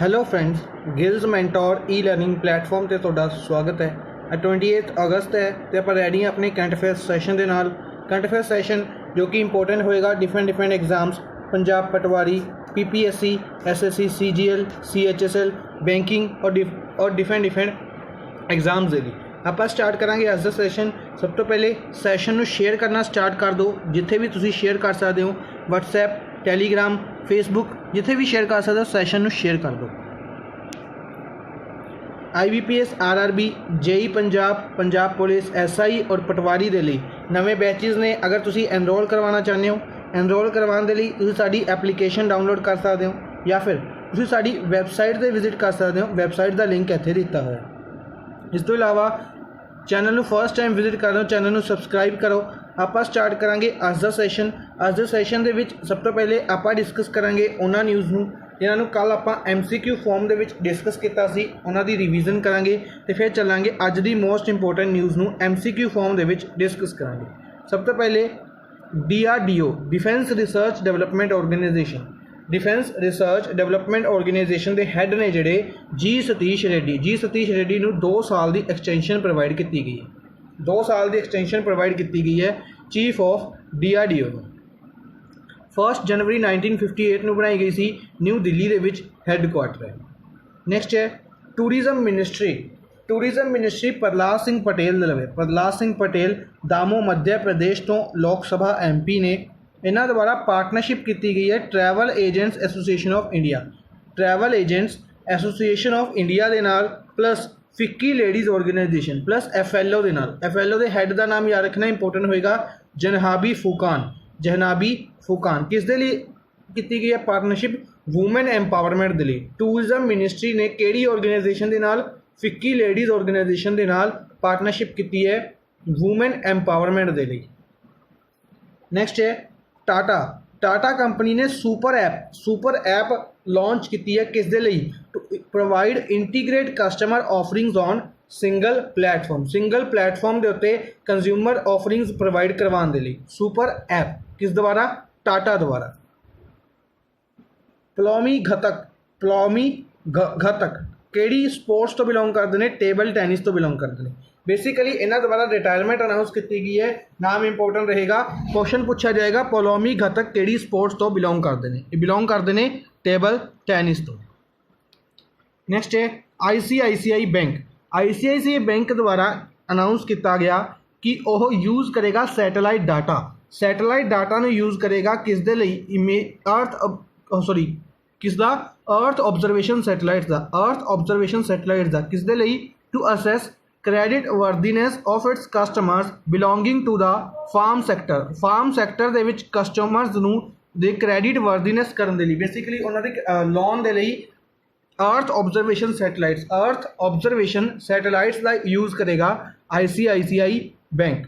Hello friends, gills mentor e learning platform ਤੇ ਤੁਹਾਡਾ ਸਵਾਗਤ ਹੈ। 28 ਅਗਸਤ ਹੈ ਤੇ ਆਪਾਂ ਰੈਡੀ ਹਾਂ ਆਪਣੇ ਕਰੰਟ ਅਫੇਅਰਸ ਸੈਸ਼ਨ ਦੇ ਨਾਲ। ਕਰੰਟ ਅਫੇਅਰਸ ਸੈਸ਼ਨ ਜੋ ਕਿ ਇੰਪੋਰਟੈਂਟ ਹੋਏਗਾ डिफरेंट एग्जाम्स पंजाब पटवारी, PPSC, SSC, CGL, CHSL, banking और डिफरेंट एग्जाम्स ਦੇ ਲਈ ਆਪਾਂ ਸਟਾਰਟ ਕਰਾਂਗੇ ਅੱਜ ਦਾ ਸੈਸ਼ਨ। ਸਭ ਤੋਂ ਪਹਿਲੇ ਸੈਸ਼ਨ ਨੂੰ ਸ਼ੇਅਰ ਕਰਨਾ ਸਟਾਰਟ ਕਰ ਦਿਓ। ਜਿੱਥੇ ਵੀ ਤੁਸੀਂ ਸ਼ੇਅਰ ਕਰ ਸਕਦੇ ਹੋ, WhatsApp, ਟੈਲੀਗ੍ਰਾਮ, फेसबुक, जिथे भी शेयर कर सकते हो सैशन में शेयर कर दो। IBPS, RRB, JEE Punjab, Punjab police, SI और पटवारी के लिए नवे बैचेस ने। अगर तुसी एनरोल करवाना चाहते हो, एनरोल करवाने के लिए तुसी साडी एप्लीकेशन डाउनलोड कर सकते हो या फिर तुसी साडी वैबसाइट से विजिट कर सकते हो। वैबसाइट का लिंक इत्थे दिता हुआ है। इस तो इलावा चैनल ਨੂੰ फर्स्ट टाइम विजिट कर लो, चैनल ਨੂੰ सबसक्राइब करो। ਆਪਾਂ ਸਟਾਰਟ ਕਰਾਂਗੇ ਅੱਜ ਦਾ ਸੈਸ਼ਨ। ਅੱਜ ਦੇ ਸੈਸ਼ਨ ਦੇ ਵਿੱਚ ਸਭ ਤੋਂ ਪਹਿਲੇ ਆਪਾਂ ਡਿਸਕਸ ਕਰਾਂਗੇ ਉਹਨਾਂ ਨਿਊਜ਼ ਨੂੰ ਜਿਨ੍ਹਾਂ ਨੂੰ ਕੱਲ੍ਹ ਆਪਾਂ MCQ ਫਾਰਮ ਦੇ ਵਿੱਚ ਡਿਸਕਸ ਕੀਤਾ ਸੀ। ਉਹਨਾਂ ਦੀ ਰਿਵੀਜ਼ਨ ਕਰਾਂਗੇ ਤੇ ਫਿਰ ਚੱਲਾਂਗੇ ਅੱਜ ਦੀ ਮੋਸਟ ਇੰਪੋਰਟੈਂਟ ਨਿਊਜ਼ ਨੂੰ MCQ ਫਾਰਮ ਦੇ ਵਿੱਚ ਡਿਸਕਸ ਕਰਾਂਗੇ। ਸਭ ਤੋਂ ਪਹਿਲੇ DRDO, defence research development organisation, defence research development organisation के हैड ने जोड़े जी सतीश रेड्डी नूं 2 साल की एक्सटेंशन प्रोवाइड की गई है। 2 साल की एक्सटेंशन प्रोवाइड की गई है चीफ ऑफ DRDO। 1 जनवरी 1958 में बनाई गई सी, न्यू दिल्ली के विच हैडकुआटर है। नैक्सट है टूरिज़म मिनिस्ट्री प्रहलाद सिंह पटेल दे लवे। प्रहलाद सिंह पटेल दामो मध्य प्रदेश तो लोक सभा MP ने। इन्हों द्वारा पार्टनरशिप की गई है travel agents association of India, travel agents association of India के नाल plus FICCI ladies organisation plus FLO के नाल। FLO के हैड का नाम याद रखना इंपोर्टेंट होएगा, जहनाबी फूकान। किस दे लिए की गई है पार्टनरशिप? वूमेन एम्पावरमेंट के लिए। टूरिज़म मिनिस्ट्री ने किहड़ी ऑर्गेनाइजेशन के नाल? फिक्की लेडीज़ ऑर्गेनाइजेशन के नाल पार्टनरशिप की है वूमेन एम्पावरमेंट के लिए। नैक्सट है टाटा कंपनी ने सुपर ऐप लॉन्च की है। किस दे लई? To provide integrate customer offerings on single platform के उत्ते कंज्यूमर ऑफरिंग्स प्रोवाइड करवाने के लिए सुपर ऐप किस द्वारा? टाटा द्वारा। प्लॉमी घतक केड़ी स्पोर्ट्स तो बिलोंग करते हैं? टेबल टेनिस तो बिलोंग करते हैं। बेसिकली इन्हों द्वारा रिटायरमेंट अनाउंस की गई है। नाम इंपोर्टेंट रहेगा, क्वेश्चन पूछा जाएगा प्लॉमी घतक केड़ी स्पोर्ट्स तो बिलोंग करते हैं? बिलोंग करते हैं टेबल टेनिस तो। नैक्सट है ICICI बैंक द्वारा अनाउंस किया गया कि वह यूज़ करेगा सैटेलाइट डाटा यूज़ करेगा किस दे लई? अर्थ ऑब्जरवेशन सैटेलाइट्स किस दे लई? To assess credit worthiness of its customers belonging to the farm sector दे विच कस्टमर्स नूं दे क्रेडिट वर्दीनेस करन दे लई। बेसिकली उन्हां दे लोन दे लई अर्थ ऑब्जरवेशन सैटेलाइट्स का यूज़ करेगा ICICI बैंक।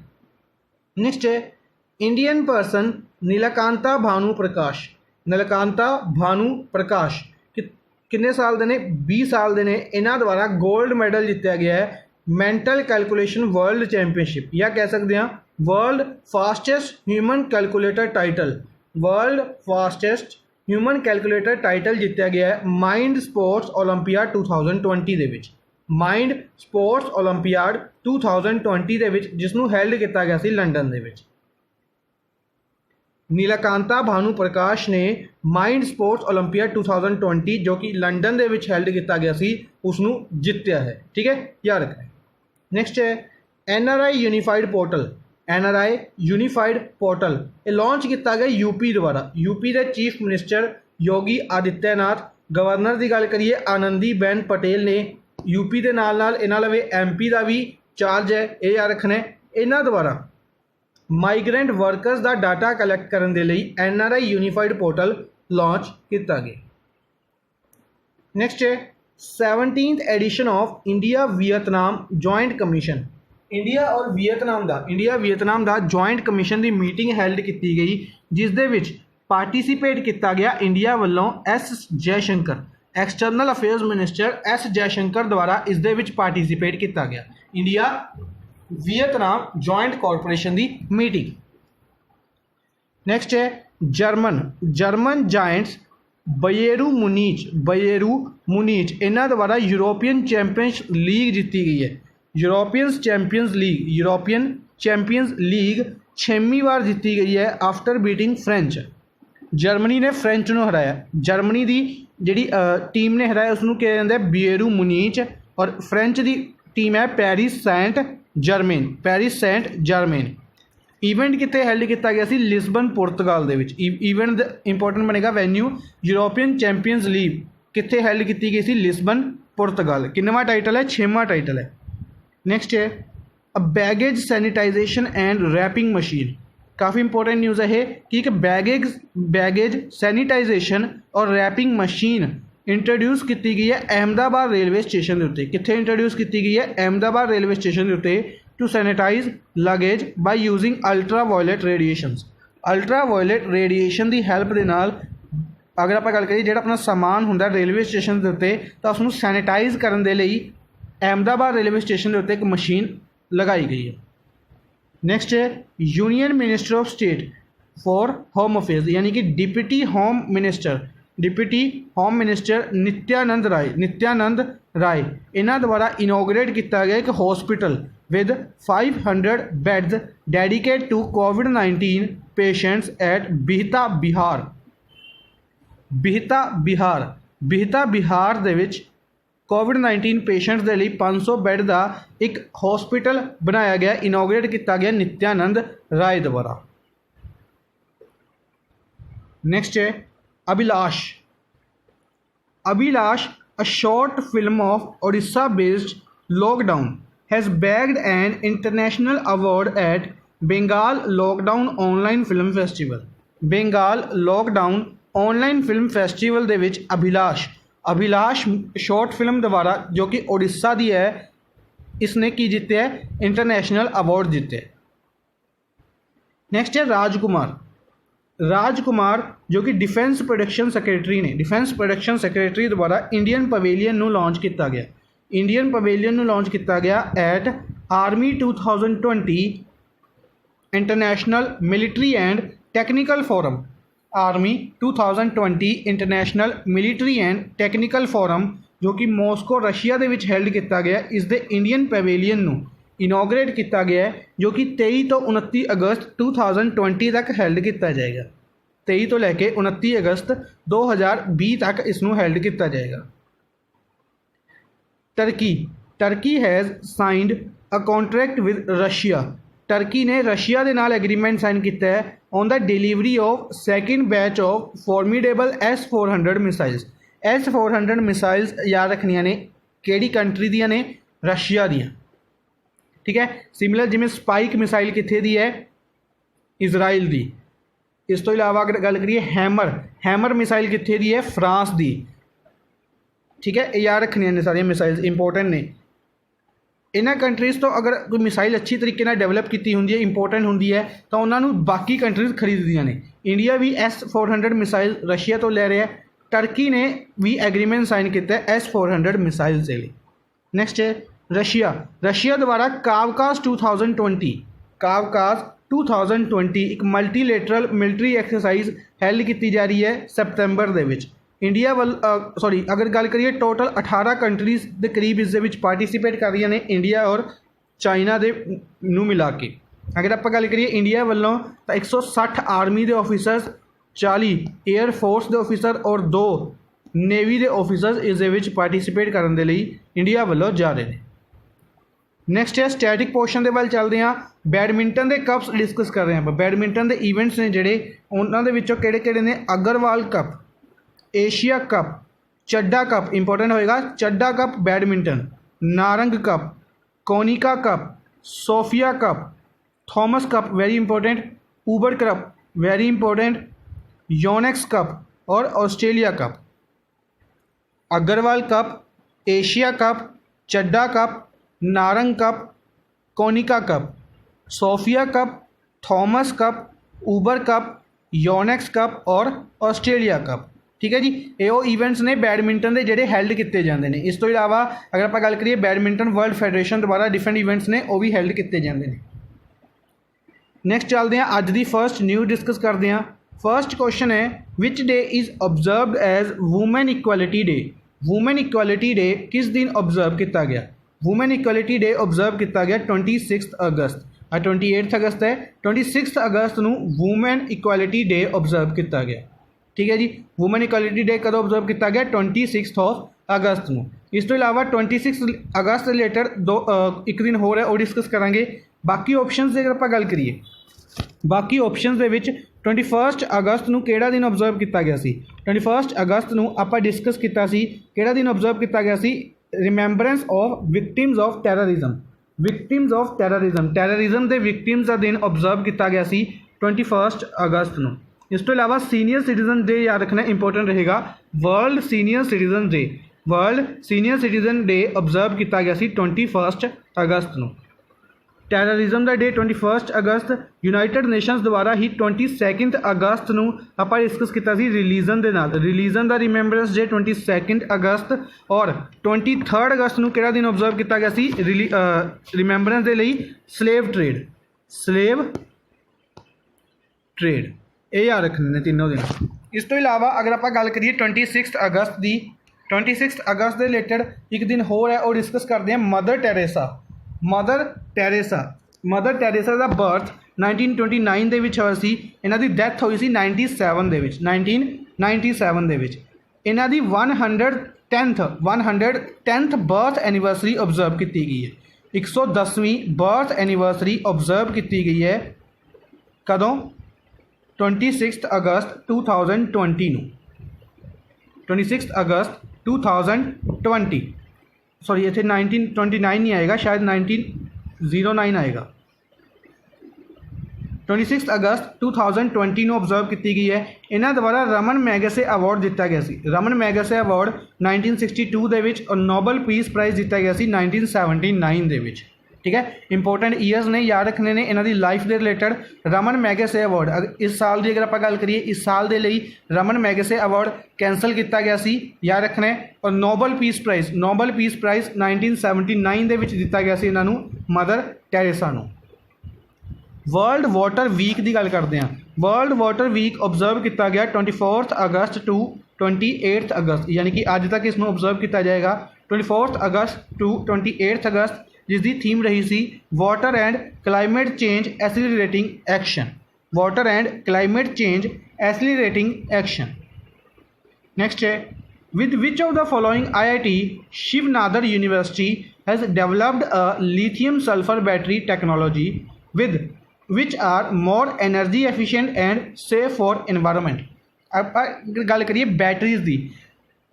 नैक्सट है इंडियन पर्सन नीलकांता भानु प्रकाश कितने साल के ने? 20 साल के ने। इन्हों द्वारा गोल्ड मैडल जितया गया है मैंटल कैलकुलेशन वर्ल्ड चैंपीयनशिप, या कह सकते हैं world fastest human calculator title जितया गया है माइंड स्पोर्ट्स ओलंपियाड 2020 के विच। माइंड स्पोर्ट्स ओलंपियाड 2020 के विच जिसनों हैल्ड किया गया सी लंडन के विच। नीलकांता भानु प्रकाश ने माइंड स्पोर्ट्स ओलंपियाड 2020 जो कि लंडन के विच हैल्ड किया गया सी उसनों जितया है। ठीक है, याद रखना। नैक्सट है NRI यूनीफाइड पोर्टल ये लॉन्च किया गया यूपी द्वारा। यूपी के chief minister Yogi Adityanath, governor की गल करिए आनंदीबेन पटेल ने। यूपी के नाल इन्हां लवे MP का भी चार्ज है, ये याद रखना है। इन्हां द्वारा माइग्रेंट वर्कर्स का डाटा कलैक्ट करने के लिए NRI यूनीफाइड पोर्टल लॉन्च किया गया। नैक्सट है 17th edition of India Vietnam joint commission. India Vietnam का जॉइंट कमीशन की मीटिंग हैल्ड की गई जिस दे विच पार्टिसिपेट किया गया इंडिया वालों S Jaishankar, external affairs minister S Jaishankar द्वारा इस दे विच पार्टिसिपेट किया गया इंडिया वियतनाम जॉइंट कॉरपोरेशन की मीटिंग। नैक्सट है जर्मन जायंट्स ਬਯੇਰੂ ਮੁਨੀਚ ਇਹਨਾਂ ਦੁਆਰਾ ਯੂਰੋਪੀਅਨ ਚੈਂਪੀਅਨਸ ਲੀਗ ਜਿੱਤੀ ਗਈ ਹੈ। यूरोपियन चैंपियंस लीग 6ਵੀਂ ਵਾਰ ਜਿੱਤੀ ਗਈ ਹੈ ਆਫਟਰ ਬੀਟਿੰਗ ਫ੍ਰੈਂਚ। ਜਰਮਨੀ ਨੇ ਫ੍ਰੈਂਚ ਨੂੰ ਹਰਾਇਆ। ਜਰਮਨੀ ਦੀ ਜਿਹੜੀ ਟੀਮ ਨੇ ਹਰਾਇਆ ਉਸ ਨੂੰ ਕਿਹਾ ਜਾਂਦਾ ਹੈ ਬੀਏਰੂ ਮੁਨੀਚ, ਔਰ ਫ੍ਰੈਂਚ ਦੀ ਟੀਮ ਹੈ ਪੈਰਿਸ ਸੈਂਟ ਜਰਮੇਨ। ਈਵੈਂਟ ਕਿੱਥੇ ਹੈਲਡ ਕੀਤਾ ਗਿਆ ਸੀ? ਲਿਸਬਨ ਪੁਰਤਗਾਲ ਦੇ ਵਿੱਚ। ਈਵੈਂਟ ਦਾ ਇੰਪੋਰਟੈਂਟ ਬਣੇਗਾ ਵੈਨਿਊ ਯੂਰੋਪੀਅਨ ਚੈਂਪੀਅਨਸ ਲੀਗ ਕਿੱਥੇ ਹੈਲਡ ਕੀਤੀ ਗਈ ਸੀ? ਲਿਸਬਨ ਪੁਰਤਗਾਲ। ਕਿੰਨਵਾਂ ਟਾਈਟਲ ਹੈ? 6ਵਾਂ ਟਾਈਟਲ ਹੈ। नेक्स्ट है a baggage sanitisation and wrapping machine. काफ़ी इंपॉर्टेंट न्यूज़ है ये कि एक बैगेज सैनिटाइजेशन और रैपिंग मशीन इंट्रोड्यूस की गई है अहमदाबाद रेलवे स्टेशन के उत्ते। कित्थे इंट्रोड्यूस की गई है? अहमदाबाद रेलवे स्टेशन के उत्ते to sanitise luggage by using ultraviolet radiations. Ultraviolet radiation की हैल्प के नाल अगर आप गल करिए जिहड़ा अपना समान हुंदा रेलवे स्टेशन के उत्ते तां उसनूं सैनिटाइज करन दे लई अहमदाबाद रेलवे स्टेशन के उत्ते एक मशीन लगाई गई है। नैक्सट है union minister of state for home affairs यानी कि deputy home minister Nityanand Rai इन्हां द्वारा इनोग्रेट किया गया एक hospital with 500 beds dedicated to कोविड-19 पेशेंट्स एट बिहता बिहार दे विच कोविड-19 पेशेंट्स के लिए 500 बैड का एक हॉस्पिटल बनाया गया, इनोग्रेट किया गया नित्यानंद राय द्वारा। नेक्स्ट है Abhilash a short film of Odisha based lockdown has bagged an international award at Bengal lockdown online film festival. Bengal lockdown online film festival दे विच अभिलाष शॉर्ट फिल्म द्वारा जो कि ओडिशा की है इसने की जीते है इंटरनेशनल अवार्ड जीते। नेक्स्ट है राजकुमार जो कि डिफेंस प्रोडक्शन सेक्रेटरी द्वारा इंडियन पवेलियन नू लॉन्च किया गया at army 2020 international military and technical forum. Army 2020 international military and technical forum जो कि मॉस्को रशिया के हैल्ड किया गया इस दे इंडियन पैवेलियन नू इनोग्रेट किया गया है जो कि 23 तो 29 अगस्त 2020 तक हैल्ड किया जाएगा। 23 तो लैके 29 अगस्त 2020 तक इसनू हैल्ड किया जाएगा। Turkey has signed a contract with Russia. Turkey ने रशिया के नाल एग्रीमेंट साइन किया है on the delivery of second batch of formidable S-400 missiles. S-400 missiles याद रखनिया ने केड़ी कंट्री दियां ने? रशिया दियां। ठीक है। सिमिलर जिमें स्पाइक मिसाइल कित्थे दी है? इजराइल दी। इस तो इलावा अगर गल करिए हैमर मिसाइल कित्थे दी है? फ्रांस दी। ठीक है। याद रखनिया ने सारियां मिसाइल्स इंपोर्टेंट ने। इन्हां कंट्रीज़ तो अगर कोई मिसाइल अच्छी तरीके नाल डेवलप की होंदी है इंपोर्टेंट होंदी है तो उन्होंने बाकी कंट्रीज़ खरीददियां ने। इंडिया भी S-400 मिसाइल रशिया तो ले रहा है। टर्की ने भी एग्रीमेंट साइन किया है S-400 मिसाइल के लिए। नैक्सट है रशिया द्वारा कावकास 2020 एक मल्टीलेटरल मिलिट्री एक्सरसाइज हैल्ड की जा रही है सितंबर दे विच। इंडिया अगर गल करिए टोटल 18 कंट्रीज़ के करीब इस पार्टिसिपेट कर रही ने इंडिया और चाइना दे नू मिला के। अगर आप गल करिए इंडिया वालों तो 160 आर्मी के ऑफिसर्स, 40 एयरफोर्स के ऑफिसर और 2 नेवी के ऑफिसर्स इस पार्टिसिपेट करने के लिए इंडिया वालों जा रहे हैं। नैक्सट है स्टैटिक पोर्शन के वाल चलते हैं। बैडमिंटन के कप्स डिस्कस कर रहे हैं। बैडमिंटन के ईवेंट्स ने जोड़े उन्होंने किहड़े ने? Agarwal cup, Asia cup, Chadha cup important होएगा, Chadha cup badminton, Narang cup, Konica cup, Sofia cup, Thomas cup very important, Uber cup very important, Yonex cup और Australia cup. Agarwal cup, Asia cup, Chadha cup, Narang cup, Konica cup, Sofia cup, Thomas cup, Uber cup, Yonex cup और Australia cup. ठीक है जी। ये events ने badminton के जोड़े held किए जाते हैं। इस तो इलावा अगर आप गल करिए बैडमिंटन वर्ल्ड फैडरेशन द्वारा डिफरेंट ईवेंट्स ने वो भी हैल्ड किए जाते हैं। नैक्सट चलते हैं अज की फर्स्ट न्यूज़ डिस्कस करते हैं। फर्स्ट क्वेश्चन है which day is observed as women equality day. Women equality day किस दिन ऑब्जर्व किया गया? वूमेन इक्वालिटी डे ऑब्जर्व किया गया 26 अगस्त। 28 अगस्त है, 26 अगस्त ਨੂੰ वूमेन इक्वालिटी डे ऑब्जर्व किया गया। ठीक है जी, वूमेन इक्वालिटी डे कदों ऑब्जर्व किया गया? 26 अगस्त ਨੂੰ। इस तो इलावा 26 अगस्त रिलेटेड एक दिन हो रहा है वो डिस्कस करांगे। बाकी ऑप्शनस की अगर आप गल करिए, बाकी ऑप्शनस दे विच 21 अगस्त ਨੂੰ ਕਿਹੜਾ दिन ऑब्जर्व किया गया सी? 21 अगस्त ਨੂੰ ਆਪਾਂ डिस्कस किया सी ਕਿਹੜਾ दिन ऑब्जर्व किया गया सी? Remembrance of victims of terrorism. Victims of terrorism, terrorism के विक्टिम्स का दिन ऑब्जर्व किया गया सी 21 अगस्त ਨੂੰ। इस तो इलावा सीनियर सिटीजन डे याद रखना इंपॉर्टेंट रहेगा। World senior citizen day, world senior citizen day observe किया गया सी 21 अगस्त ਨੂੰ। टैररिज्म का डे 21 अगस्त। यूनाइटेड नेशनस द्वारा ही 22 अगस्त ਨੂੰ ਆਪਾਂ डिस्कस किया सी रिलीजन के नाल। रिलीजन का रिमैंबरेंस डे 22 अगस्त। और 23 अगस्त ਨੂੰ ਕਿਹੜਾ दिन ऑब्जर्व किया गया सी रिमैंबरेंस के लिए? स्लेव ट्रेड, स्लेव ट्रेड, ये याद रखने ने तीनों दिन। इस तो इलावा अगर आप गल करिए 26 अगस्त की, 26 अगस्त के रिलेटेड एक दिन हो रहा है और डिस्कस करते हैं mother Teresa. Mother Teresa, mother Teresa का बर्थ 1929 ਦੇ ਵਿੱਚ ਹੋਇਆ ਸੀ। ਇਹਨਾਂ ਦੀ ਡੈਥ ਹੋਈ ਸੀ 97 ਦੇ ਵਿੱਚ, 1997 ਦੇ ਵਿੱਚ। ਇਹਨਾਂ ਦੀ 110th ਬਰਥ ਐਨੀਵਰਸਰੀ ऑब्जर्व की गई है। 110वीं बर्थ एनिवर्सरी ऑब्जर्व की गई है कदों? 26 अगस्त 2020 ਨੂੰ। 26 अगस्त 2020, सॉरी इतने 1929 नहीं आएगा, शायद 1909 आएगा। 26 अगस्त 2020 ਨੂੰ ऑब्जर्व की गई है। इन्हों द्वारा रमन मैगसे अवार्ड दिता गया सी। रमन मैगसे अवार्ड 1962 ਦੇ ਵਿੱਚ और नोबल पीस प्राइज़ दिता गया सी 1979 ਦੇ ਵਿੱਚ। ठीक है, इंपोर्टेंट ईयर्स ने याद रखने ने इन्हों की लाइफ के रिलेटेड। रमन मैगसे अवार्ड इस साल की अगर आप गल करिए, इस साल के लिए रमन मैगसे अवार्ड कैंसल किया गया सी, याद रखना है। और Nobel peace prize, Nobel peace prize 1979 ਦੇ ਵਿੱਚ दिता गया सी इन्हों मदर टेरेसा ਨੂੰ। वर्ल्ड वाटर वीक की गल करते हैं। वर्ल्ड वाटर वीक ऑब्जर्व किया गया 24 अगस्त टू 28 अगस्त, यानी कि अज तक इसमें ऑब्जर्व किया जाएगा 24 अगस्त टू 28 अगस्त, जिसकी थीम रही सी water and climate change accelerating action. Water and climate change accelerating action. Next है with which of the following IIT Shiv Nadar university has developed a lithium sulphur battery technology with which are more energy efficient and safe for environment. आप गल करिए batteries की,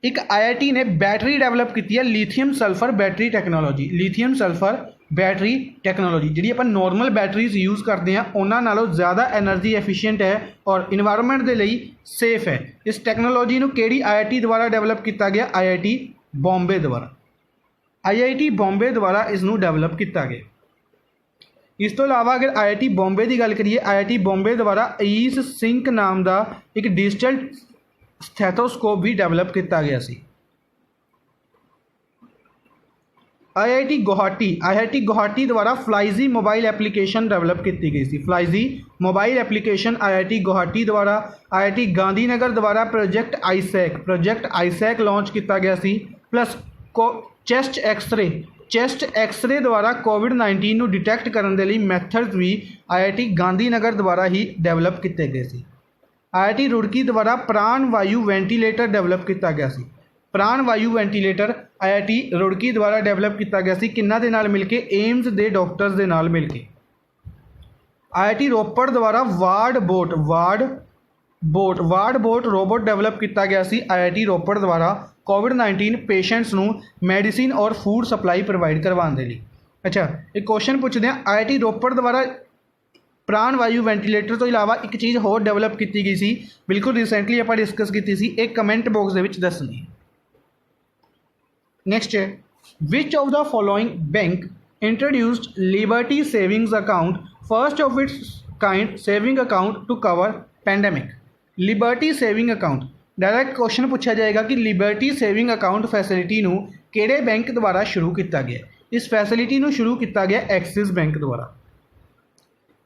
एक IIT ने battery develop की है lithium sulphur battery technology. Lithium sulphur battery technology जी आप नॉर्मल बैटरीज यूज़ करते हैं उन्होंने नालों ज़्यादा एनर्जी एफिशिएंट है और इन्वायरमेंट के लिए सेफ है। इस टेक्नोलॉजी को केड़ी IIT द्वारा डेवलप किया गया? IIT बॉम्बे द्वारा। IIT बॉम्बे द्वारा इसनों डेवलप किया गया। इस तो इलावा अगर IIT बॉम्बे की गल करिए, IIT बॉम्बे द्वारा ईस सिंक नाम का एक डिजिटल स्टैथोस्कोप भी डेवलप किया गया सी। IIT गुवाहाटी द्वारा फ्लाइजी मोबाइल एप्लीकेशन डेवलप की गई सी। फ्लाइजी मोबाइल एप्लीकेशन IIT गुवाहाटी द्वारा। IIT गांधीनगर द्वारा प्रोजेक्ट आईसैक लॉन्च किया गया सी। प्लस चैस्ट एक्सरे द्वारा कोविड-19 ਨੂੰ डिटेक्ट करने के लिए मैथड्स भी IIT गांधीनगर द्वारा ही डेवलप किए गए सी। IIT रुड़की द्वारा प्राण वायु वेंटीलेटर डेवलप किया गया सी। प्राण वायु वेंटीलेटर IIT रुड़की द्वारा डेवलप किया गया सी किन्ना दे नाल मिलके? एम्स के डॉक्टर्स के नाल मिलके। IIT रोपड़ द्वारा वार्ड बोट रोबोट डेवलप किया गया सी। IIT रोपड़ द्वारा कोविड-19 पेशेंट्स नूं मेडिसिन और फूड सप्लाई प्रोवाइड करवाने के लिए। अच्छा, एक क्वेश्चन पूछते हैं, IIT रोपड़ द्वारा प्राण वायु वेंटीलेटर तो इलावा एक चीज़ होर डेवलप की गई सी, बिल्कुल रिसेंटली आप डिस्कस की सी, एक कमेंट बॉक्स के विच दसनी। नेक्स्ट है which of the following bank introduced liberty savings account first of its kind saving account to cover pandemic. Liberty saving account direct question पूछा जाएगा कि लिबर्टी सेविंग अकाउंट फैसिलिटी नूं किहड़े bank द्वारा शुरू किया गया? इस फैसिलिटी नूं शुरू किया गया एक्सिस बैंक द्वारा।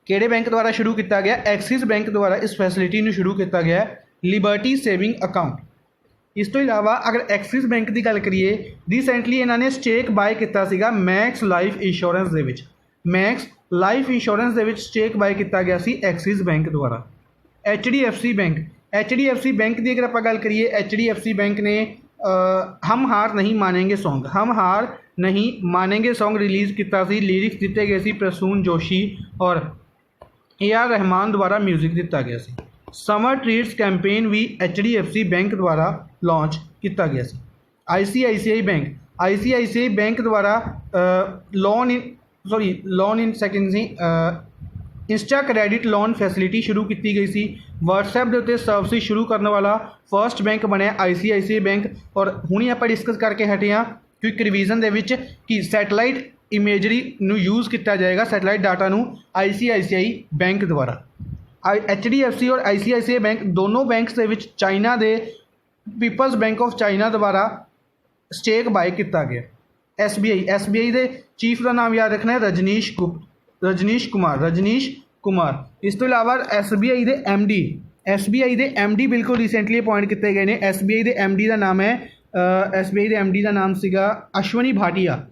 ਕਿਹੜੇ ਬੈਂਕ ਦੁਆਰਾ ਸ਼ੁਰੂ ਕੀਤਾ ਗਿਆ? ਐਕਸਿਸ ਬੈਂਕ ਦੁਆਰਾ ਇਸ ਫੈਸਿਲਿਟੀ ਨੂੰ ਸ਼ੁਰੂ ਕੀਤਾ ਗਿਆ, ਲਿਬਰਟੀ ਸੇਵਿੰਗ ਅਕਾਊਂਟ। ਇਸ ਤੋਂ ਇਲਾਵਾ ਅਗਰ ਐਕਸਿਸ ਬੈਂਕ ਦੀ ਗੱਲ ਕਰੀਏ, ਰੀਸੈਂਟਲੀ ਇਹਨਾਂ ਨੇ ਸਟੇਕ ਬਾਏ ਕੀਤਾ ਸੀਗਾ ਮੈਕਸ ਲਾਈਫ ਇੰਸ਼ੋਰੈਂਸ ਦੇ ਵਿੱਚ। ਮੈਕਸ ਲਾਈਫ ਇੰਸ਼ੋਰੈਂਸ ਦੇ ਵਿੱਚ ਸਟੇਕ ਬਾਏ ਕੀਤਾ ਗਿਆ ਸੀ ਐਕਸਿਸ ਬੈਂਕ ਦੁਆਰਾ। HDFC ਬੈਂਕ, HDFC ਬੈਂਕ ਦੀ ਅਗਰ ਆਪਾਂ ਗੱਲ ਕਰੀਏ, HDFC ਬੈਂਕ ਨੇ ਹਮ ਹਾਰ ਨਹੀਂ ਮਾਨੇਂਗੇ ਸੌਂਗ, ਹਮ ਹਾਰ ਨਹੀਂ ਮਾਨੇਂਗੇ ਸੌਂਗ ਰਿਲੀਜ਼ ਕੀਤਾ ਸੀ। ਲਿਰਿਕਸ ਦਿੱਤੇ ਗਏ ਸੀ ਪ੍ਰਸੂਨ ਜੋਸ਼ੀ ਔਰ AR ਰਹਿਮਾਨ ਦੁਆਰਾ ਮਿਊਜ਼ਿਕ ਦਿੱਤਾ ਗਿਆ ਸੀ। ਸਮਰ ਟ੍ਰੀਟਸ ਕੈਂਪੇਨ ਵੀ HDFC ਬੈਂਕ ਦੁਆਰਾ ਲਾਂਚ ਕੀਤਾ ਗਿਆ ਸੀ। ICICI ਬੈਂਕ, ICICI ਬੈਂਕ ਦੁਆਰਾ ਲੋਨ ਇਨ ਸੈਕਿੰਡ ਸੀ ਇੰਸਟਾ ਕ੍ਰੈਡਿਟ ਲੋਨ ਫੈਸਿਲਿਟੀ ਸ਼ੁਰੂ ਕੀਤੀ ਗਈ ਸੀ। WhatsApp ਦੇ ਉੱਤੇ ਸਰਵਿਸ ਸ਼ੁਰੂ ਕਰਨ ਵਾਲਾ ਫਸਟ ਬੈਂਕ ਬਣਿਆ ICICI ਬੈਂਕ। ਔਰ ਹੁਣੀ ਆਪਾਂ ਡਿਸਕਸ ਕਰਕੇ ਹਟੇ ਹਾਂ ਕੁਇਕ ਰਿਵੀਜ਼ਨ ਦੇ ਵਿੱਚ ਕਿ ਸੈਟਲਾਈਟ ਇਮੇਜਰੀ ਨੂੰ ਯੂਜ਼ ਕੀਤਾ ਜਾਏਗਾ, ਸੈਟਲਾਈਟ ਡਾਟਾ ਨੂੰ ICICI ਬੈਂਕ ਦੁਆਰਾ। HDFC ਔਰ ICICI ਬੈਂਕ ਦੋਨੋਂ ਬੈਂਕਸ ਦੇ ਵਿੱਚ ਚਾਈਨਾ ਦੇ ਪੀਪਲਸ ਬੈਂਕ ਆਫ ਚਾਈਨਾ ਦੁਆਰਾ ਸਟੇਕ ਬਾਏ ਕੀਤਾ ਗਿਆ। SBI ਦੇ ਚੀਫ ਦਾ ਨਾਮ ਯਾਦ ਰੱਖਣਾ ਹੈ ਰਜਨੀਸ਼ ਕੁਮਾਰ। ਇਸ ਤੋਂ ਇਲਾਵਾ SBI ਦੇ MD ਬਿਲਕੁਲ ਰੀਸੈਂਟਲੀ ਅਪਾਇੰਟ ਕੀਤੇ ਗਏ ਨੇ। SBI ਦੇ MD ਦਾ ਨਾਮ ਹੈ SBI ਦਾ ਨਾਮ ਸੀਗਾ ਅਸ਼ਵਨੀ ਭਾਟੀਆ।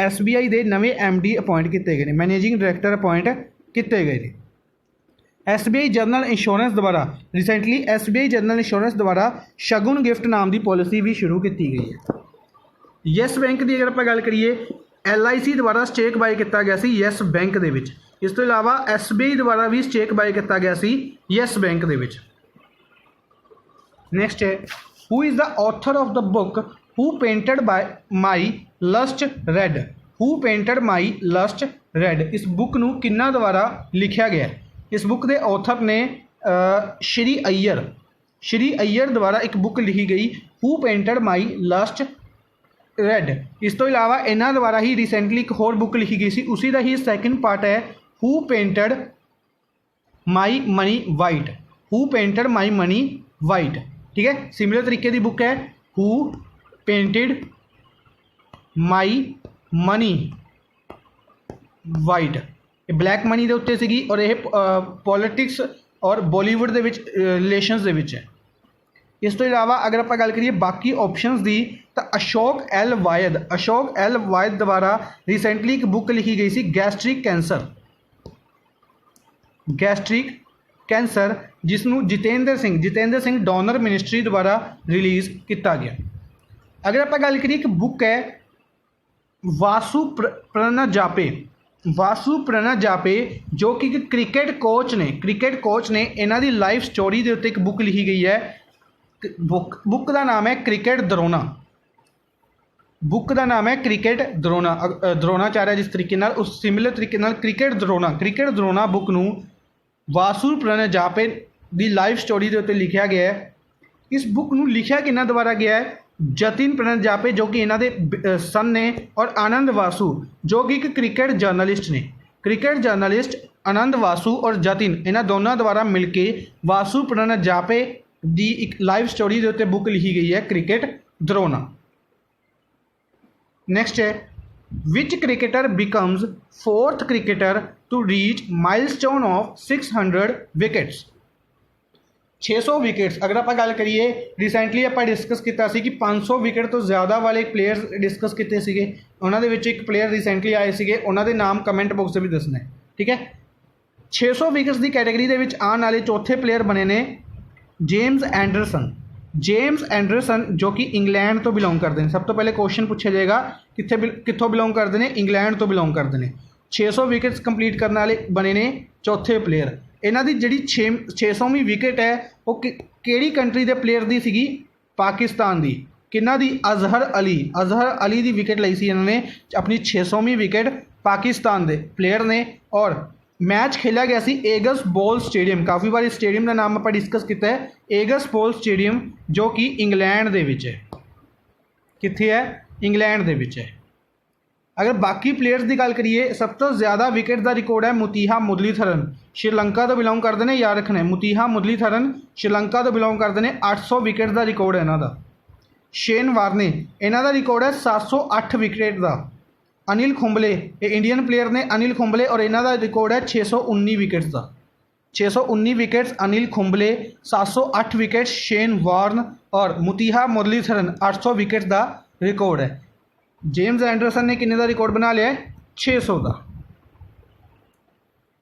SBI ਦੇ ਨਵੇਂ MD ਅਪਾਇੰਟ ਕੀਤੇ ਗਏ ਨੇ, ਮੈਨੇਜਿੰਗ ਡਾਇਰੈਕਟਰ ਅਪਾਇੰਟ ਕੀਤੇ ਗਏ ਨੇ। SBI ਜਨਰਲ ਇੰਸ਼ੋਰੈਂਸ ਦੁਆਰਾ ਰੀਸੈਂਟਲੀ SBI ਜਨਰਲ ਇੰਸ਼ੋਰੈਂਸ ਦੁਆਰਾ ਸ਼ਗੁਨ ਗਿਫਟ ਨਾਮ ਦੀ ਪੋਲਿਸੀ ਵੀ ਸ਼ੁਰੂ ਕੀਤੀ ਗਈ ਹੈ। ਯੈਸ ਬੈਂਕ ਦੀ ਅਗਰ ਆਪਾਂ ਗੱਲ ਕਰੀਏ, LIC ਦੁਆਰਾ ਸਟੇਕ ਬਾਏ ਕੀਤਾ ਗਿਆ ਸੀ ਯੈਸ ਬੈਂਕ ਦੇ ਵਿੱਚ। ਇਸ ਤੋਂ ਇਲਾਵਾ SBI ਦੁਆਰਾ ਵੀ ਸਟੇਕ ਬਾਏ ਕੀਤਾ ਗਿਆ ਸੀ ਯੈਸ ਬੈਂਕ ਦੇ ਵਿੱਚ। ਨੈਕਸਟ ਹੈ, who is the author of the book who painted my lust red? ਇਸ ਬੁੱਕ ਨੂੰ ਕਿਹਨਾਂ ਦੁਆਰਾ ਲਿਖਿਆ ਗਿਆ? ਇਸ ਬੁੱਕ ਦੇ ਆਥਰ ਨੇ ਸ਼੍ਰੀ ਅਈਅਰ ਦੁਆਰਾ ਇੱਕ ਬੁੱਕ ਲਿਖੀ ਗਈ ਹੂ ਪੇਂਟਡ ਮਾਈ ਲਸਟ ਰੈਡ। ਇਸ ਤੋਂ ਇਲਾਵਾ ਇਹਨਾਂ ਦੁਆਰਾ ਹੀ ਰੀਸੈਂਟਲੀ ਇੱਕ ਹੋਰ ਬੁੱਕ ਲਿਖੀ ਗਈ ਸੀ, ਉਸੀ ਦਾ ਹੀ ਸੈਕਿੰਡ ਪਾਰਟ ਹੈ ਹੂ ਪੇਂਟਡ ਮਾਈ ਮਨੀ ਵਾਈਟ। ਠੀਕ ਹੈ, ਸਿਮਿਲਰ ਤਰੀਕੇ ਦੀ ਬੁੱਕ ਹੈ ਹੂ ਪੇਂਟਡ ਮਾਈ ਮਨੀ ਵਾਈਟ। ਇਹ ਬਲੈਕ ਮਨੀ ਦੇ ਉੱਤੇ ਸੀਗੀ ਔਰ ਇਹ ਪੋਲੀਟਿਕਸ ਔਰ ਬਾਲੀਵੁੱਡ ਦੇ ਵਿੱਚ ਰਿਲੇਸ਼ਨਸ ਦੇ ਵਿੱਚ ਹੈ। ਇਸ ਤੋਂ ਇਲਾਵਾ ਅਗਰ ਆਪਾਂ ਗੱਲ ਕਰੀਏ ਬਾਕੀ ਆਪਸ਼ਨਸ ਦੀ ਤਾਂ ਅਸ਼ੋਕ ਐਲ ਵਾਇਦ ਦੁਆਰਾ ਰੀਸੈਂਟਲੀ ਇੱਕ ਬੁੱਕ ਲਿਖੀ ਗਈ ਸੀ ਗੈਸਟ੍ਰਿਕ ਕੈਂਸਰ ਜਿਸ ਨੂੰ ਜਤਿੰਦਰ ਸਿੰਘ ਡੋਨਰ ਮਿਨਿਸਟਰੀ ਦੁਆਰਾ ਰਿਲੀਜ਼ ਕੀਤਾ ਗਿਆ। ਅਗਰ ਆਪਾਂ ਗੱਲ ਕਰੀਏ ਇੱਕ ਬੁੱਕ ਹੈ ਵਾਸੂ ਪ੍ਰਣਾ ਜਾਪੇ ਜੋ ਕਿ ਇੱਕ ਕ੍ਰਿਕਟ ਕੋਚ ਨੇ ਇਹਨਾਂ ਦੀ ਲਾਈਫ ਸਟੋਰੀ ਦੇ ਉੱਤੇ ਇੱਕ ਬੁੱਕ ਲਿਖੀ ਗਈ ਹੈ। ਬੁੱਕ ਦਾ ਨਾਮ ਹੈ ਕ੍ਰਿਕਟ ਦਰੋਨਾਚਾਰਿਆ। ਜਿਸ ਤਰੀਕੇ ਨਾਲ ਉਸ ਸਿਮਿਲਰ ਤਰੀਕੇ ਨਾਲ ਕ੍ਰਿਕਟ ਦਰੋਨਾ ਬੁੱਕ ਨੂੰ ਵਾਸੂ ਪ੍ਰਣਾ ਜਾਪੇ ਦੀ ਲਾਈਫ ਸਟੋਰੀ ਦੇ ਉੱਤੇ ਲਿਖਿਆ ਗਿਆ ਹੈ। ਇਸ ਬੁੱਕ ਨੂੰ ਲਿਖਿਆ ਕਿਹਨਾਂ ਦੁਆਰਾ ਗਿਆ ਹੈ? ਜਤਿਨ ਪ੍ਰਣਾ ਜਾਪੇ ਜੋ ਕਿ ਇਹਨਾਂ ਦੇ ਸਨ ਨੇ ਔਰ ਆਨੰਦ ਵਾਸੂ ਜੋ ਕਿ ਇੱਕ ਕ੍ਰਿਕਟ ਜਰਨਲਿਸਟ ਆਨੰਦ ਵਾਸੂ ਔਰ ਜਤਿਨ ਇਹਨਾਂ ਦੋਨਾਂ ਦੁਆਰਾ ਮਿਲ ਕੇ ਵਾਸੂ ਪ੍ਰਣਾ ਜਾਪੇ ਦੀ ਇੱਕ ਲਾਈਫ ਸਟੋਰੀ ਦੇ ਉੱਤੇ ਬੁੱਕ ਲਿਖੀ ਗਈ ਹੈ ਕ੍ਰਿਕਟ ਦਰੋਨਾ। ਨੈਕਸਟ ਹੈ, which cricketer becomes 4th cricketer to reach milestone of 600 wickets? 600 wickets ਅਗਰ ਆਪਾਂ ਗੱਲ ਕਰੀਏ, ਰੀਸੈਂਟਲੀ ਆਪਾਂ ਡਿਸਕਸ ਕੀਤਾ ਸੀ ਕਿ 500 ਵਿਕਟ ਤੋਂ ਜ਼ਿਆਦਾ ਵਾਲੇ ਪਲੇਅਰਸ ਡਿਸਕਸ ਕੀਤੇ ਸੀਗੇ। ਉਹਨਾਂ ਦੇ ਵਿੱਚ ਇੱਕ ਪਲੇਅਰ ਰੀਸੈਂਟਲੀ ਆਏ ਸੀਗੇ, ਉਹਨਾਂ ਦੇ ਨਾਮ ਕਮੈਂਟ ਬਾਕਸ 'ਚ ਵੀ ਦੱਸਣਾ ਹੈ। ਠੀਕ ਹੈ, 600 ਵਿਕਟਸ ਦੀ ਕੈਟੇਗਰੀ ਦੇ ਵਿੱਚ ਆਉਣ ਵਾਲੇ ਚੌਥੇ ਪਲੇਅਰ ਬਣੇ ਨੇ ਜੇਮਸ ਐਂਡਰਸਨ ਜੋ ਕਿ ਇੰਗਲੈਂਡ ਤੋਂ ਬਿਲੋਂਗ ਕਰਦੇ ਨੇ। ਸਭ ਤੋਂ ਪਹਿਲੇ ਕੁਐਸਚਨ ਪੁੱਛਿਆ ਜਾਏਗਾ ਕਿੱਥੋਂ ਬਿਲੋਂਗ ਕਰਦੇ ਨੇ? ਇੰਗਲੈਂਡ ਤੋਂ ਬਿਲੋਂਗ ਕਰਦੇ ਨੇ। 600 ਵਿਕਟਸ ਕੰਪਲੀਟ ਕਰਨ ਵਾਲੇ ਬਣੇ ਨੇ ਚੌਥੇ ਪਲੇਅਰ। ਇਹਨਾਂ ਦੀ ਜਿਹੜੀ 600ਵੀਂ ਵਿਕਟ ਹੈ ਉਹ ਕਿਹੜੀ ਕੰਟਰੀ ਦੇ ਪਲੇਅਰ ਦੀ ਸੀਗੀ? ਪਾਕਿਸਤਾਨ ਦੀ। ਕਿਹਨਾਂ ਦੀ? ਅਜ਼ਹਰ ਅਲੀ ਦੀ ਵਿਕਟ ਲਈ ਸੀ ਇਹਨਾਂ ਨੇ। ਆਪਣੀ 600ਵੀਂ ਵਿਕਟ ਪਾਕਿਸਤਾਨ ਦੇ ਪਲੇਅਰ ਨੇ ਔਰ ਮੈਚ ਖੇਲਿਆ ਗਿਆ ਸੀ ਏਗਸ ਬੋਲ ਸਟੇਡੀਅਮ। ਕਾਫੀ ਵਾਰ ਇਸ ਸਟੇਡੀਅਮ ਦਾ ਨਾਮ ਆਪਾਂ ਡਿਸਕਸ ਕੀਤਾ ਹੈ, ਏਗਸ ਬੋਲ ਸਟੇਡੀਅਮ ਜੋ ਕਿ ਇੰਗਲੈਂਡ ਦੇ ਵਿੱਚ ਹੈ। ਕਿੱਥੇ ਹੈ? ਇੰਗਲੈਂਡ ਦੇ ਵਿੱਚ ਹੈ। ਅਗਰ ਬਾਕੀ ਪਲੇਅਰਸ ਦੀ ਗੱਲ ਕਰੀਏ, ਸਭ ਤੋਂ ਜ਼ਿਆਦਾ ਵਿਕਟ ਦਾ ਰਿਕਾਰਡ ਹੈ ਮੁਤੀਹਾ ਮੁਰਲੀਧਰਨ, ਸ਼੍ਰੀਲੰਕਾ ਤੋਂ ਬਿਲੋਂਗ ਕਰਦੇ ਨੇ। ਯਾਦ ਰੱਖਣਾ, ਮੁਤੀਹਾ ਮੁਰਲੀਧਰਨ ਸ਼੍ਰੀਲੰਕਾ ਤੋਂ ਬਿਲੋਂਗ ਕਰਦੇ ਨੇ। 800 ਵਿਕਟ ਦਾ ਰਿਕਾਰਡ ਹੈ ਇਹਨਾਂ ਦਾ। ਸ਼ੇਨ ਵਾਰਨੇ, ਇਹਨਾਂ ਦਾ ਰਿਕਾਰਡ ਹੈ 708 ਵਿਕਟ ਦਾ। अनिल कुंबले, ये इंडियन प्लेयर ने अनिल कुंबले, और इन्हों का रिकॉर्ड है 619 विकेट्स का। 619 wickets Anil Kumble, 708 wickets Shane Warne, और मुतीहा मुरलीधरन 800 विकेट्स का रिकॉर्ड है। जेम्स एंडरसन ने किन्ने का रिकॉर्ड बना लिया है? 600 का।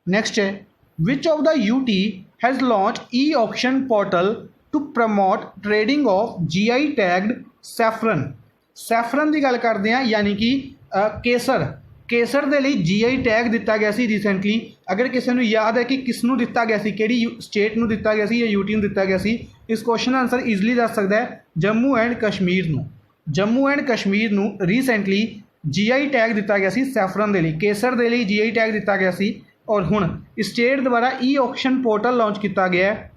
नेक्स्ट है, which of the UT has launch e auction portal to promote trading of GI tagged saffron. Saffron की गल करते हैं, यानी कि केसर, केसर के लिए GI टैग दिता गया सी रिसेंटली। अगर किसी को याद है कि किसनों दिता गया सी, किहड़ी स्टेट नूं दिता गया सी या यूटी नूं दिता गया सी, इस क्वेश्चन का आंसर ईजली दस सकता है, जम्मू एंड कश्मीर नूं। जम्मू एंड कश्मीर नूं रिसेंटली GI टैग दिता गया सी सैफरन के लिए, केसर के लिए GI टैग दिता गया सी, और हुण स्टेट द्वारा ई ऑक्शन पोर्टल लॉन्च किया गया है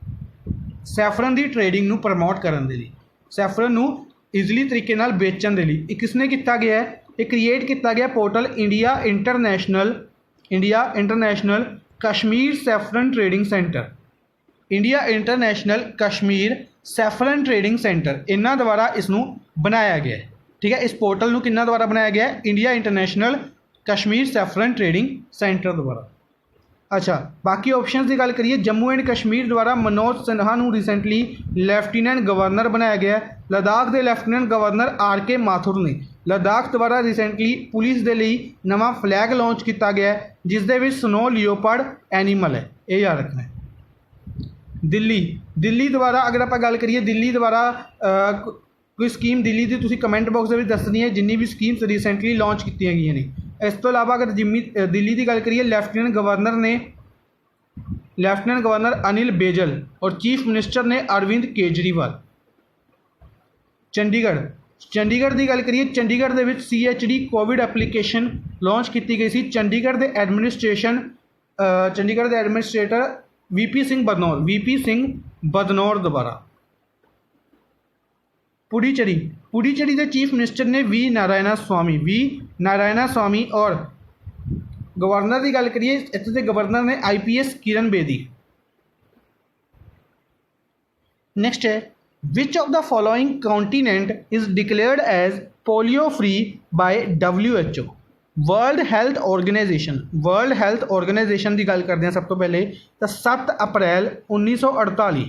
सैफरन की ट्रेडिंग नूं प्रमोट करने के लिए, सैफरन नूं ईजली तरीके नाल बेचण दे लई। किसने किया गया है? ये क्रिएट किया गया portal India international Kashmir saffron trading centre, India international Kashmir saffron trading centre, इन्हां द्वारा इसनूं बनाया गया है। ठीक है, इस पोर्टल नूं किन्हां द्वारा बनाया गया है? India international Kashmir saffron trading centre द्वारा। अच्छा, बाकी ऑप्शन की गल करिए, जम्मू एंड कश्मीर द्वारा मनोज सिन्हा नूं रिसेंटली लैफ्टिनेंट गवर्नर बनाया गया है। लद्दाख के लैफ्टिनेंट गवर्नर RK माथुर ने लद्दाख द्वारा रिसेंटली पुलिस के लिए नवा फ्लैग लॉन्च किया गया है, जिस दे विच स्नो लियोपार्ड एनीमल है, ये याद रखना है। दिल्ली द्वारा अगर आप गल करिए, दिल्ली द्वारा कोई स्कीम दिल्ली की तुसीं कमेंट बॉक्स में दसनी है, जिन्नी भी स्कीम्स रिसेंटली लॉन्च की गई ने। इस तो इलावा अगर दिल्ली की गल करिए, लैफ्टिनेंट गवर्नर अनिल बेजल और चीफ मिनिस्टर ने अरविंद केजरीवाल। चंडीगढ़ की गल करिए, चंडीगढ़ के CHD कोविड एप्लीकेशन लॉन्च की गई सी। चंडीगढ़ के एडमिनिस्ट्रेटर VP सिंह बदनौर द्वारा। पुडुचेरी के चीफ मिनिस्टर ने वी नारायण स्वामी, और गवर्नर की गल करिए, इत्थे दे गवर्नर ने IPS किरण बेदी। नेक्स्ट है, which of the following continent is declared as polio free by WHO। World health organisation की गल करते हैं सब तो पहले, तो 7 अप्रैल 1948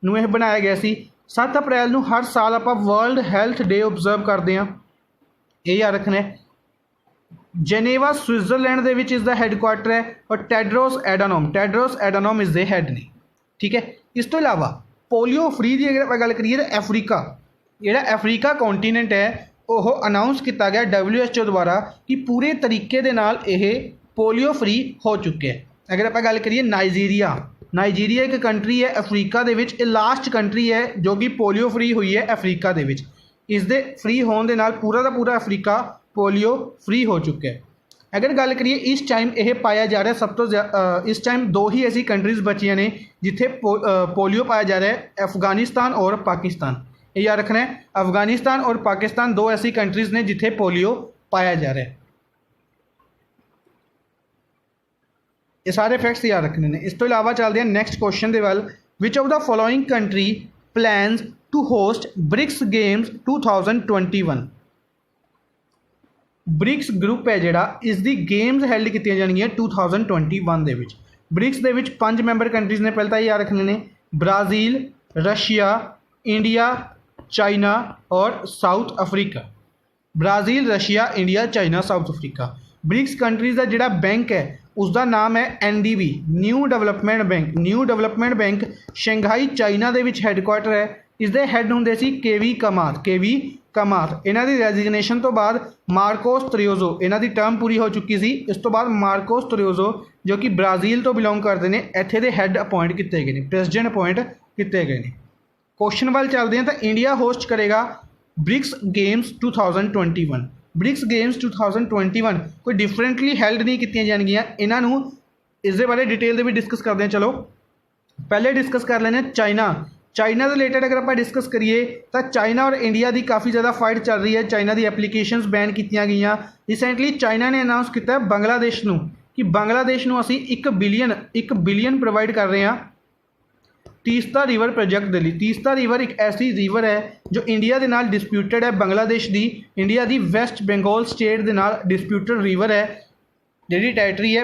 नूं यह बनाया गया सी। 7 अप्रैल नूं हर साल आप वर्ल्ड हेल्थ डे ऑब्जर्व करते हैं, ये याद रखना है। Geneva Switzerland they which is the headquarter है, और टेड्रोस एडानोम इज़ द हेड ने। ठीक है, इस तो इलावा पोलियो फ्री की अगर गल करिए तो अफ्रीका कॉन्टीनेंट है, वो अनाउंस किया गया WHO द्वारा कि पूरे तरीके दे नाल यह पोलियो फ्री हो चुके हैं। अगर आप गल करिए नाइजीरिया एक कंट्री है Africa they which, last country है जो कि पोलियो फ्री हुई है अफ्रीका दे विच। इस दे फ्री होने के नाल पूरा का पूरा अफ्रीका पोलियो फ्री हो चुका है। अगर गल करिए इस टाइम यह पाया जा रहा है, इस टाइम 2 ही ऐसी कंट्रीज़ बचियां ने जिथे पोलियो पाया जा रहा है, अफगानिस्तान और पाकिस्तान। ये याद रखना है, अफगानिस्तान और पाकिस्तान 2 ऐसी कंट्रीज़ ने जिथे पोलियो पाया जा रहा है। ये सारे फैक्ट्स याद रखने ने। इस तो इलावा चलते हैं नैक्सट क्वेश्चन के वाल, which of the following country plans to host BRICS games 2021। BRICS group है जिहड़ा, इसकी गेम्स हैल्ड की जाएगी 2021 दे विच। ब्रिक्स दे विच 5 मैंबर कंट्रीज़ ने, पहले तो याद रखने ने, ब्राज़ील, रशिया, इंडिया, चाइना और South Africa. Brazil, Russia, India, China, South Africa. BRICS countries का जिहड़ा बैंक है उसका नाम है NDB, new development bank. Shanghai China दे विच हैडक्वार्टर है। इसके हैड होंदे सी KV कमात। इन्हां दी रेजिग्नेशन तो बाद मार्कोस त्रियोजो, इन्हां दी टर्म पूरी हो चुकी सी। इस तो बाद मार्कोस त्रियोजो जो कि ब्राज़ील तो बिलोंग करते हैं, इत्थे दे हैड अपॉइंट किए गए हैं, प्रेजिडेंट अपॉइंट किए गए हैं। क्वेश्चन वाल चलते हैं, तो इंडिया होस्ट करेगा ब्रिक्स गेम्स 2021। ब्रिक्स गेम्स 2021 कोई डिफरेंटली हेल्ड नहीं की जाएगियां, इन्हों इसके बारे डिटेल में भी डिस्कस करते हैं। चलो पहले डिस्कस कर लें चाइना के रिलेटेड अगर आप डिस्कस करिए तो चाइना और इंडिया की काफ़ी ज़्यादा फाइट चल रही है। चाइना की एप्लीकेशनस बैन की गई। रिसेंटली चाइना ने अनाउंस किया बांग्लादेश को कि बांग्लादेश को असी 1 बिलियन प्रोवाइड कर रहे हैं तीस्ता रिवर प्रोजेक्ट दे लई। तीस्ता रिवर एक ऐसी रिवर है जो इंडिया के नाल डिस्प्यूटेड है, बांग्लादेश की इंडिया की वैस्ट बंगाल स्टेट के नाल डिस्प्यूटेड रिवर है। जिहड़ी टैरिटरी है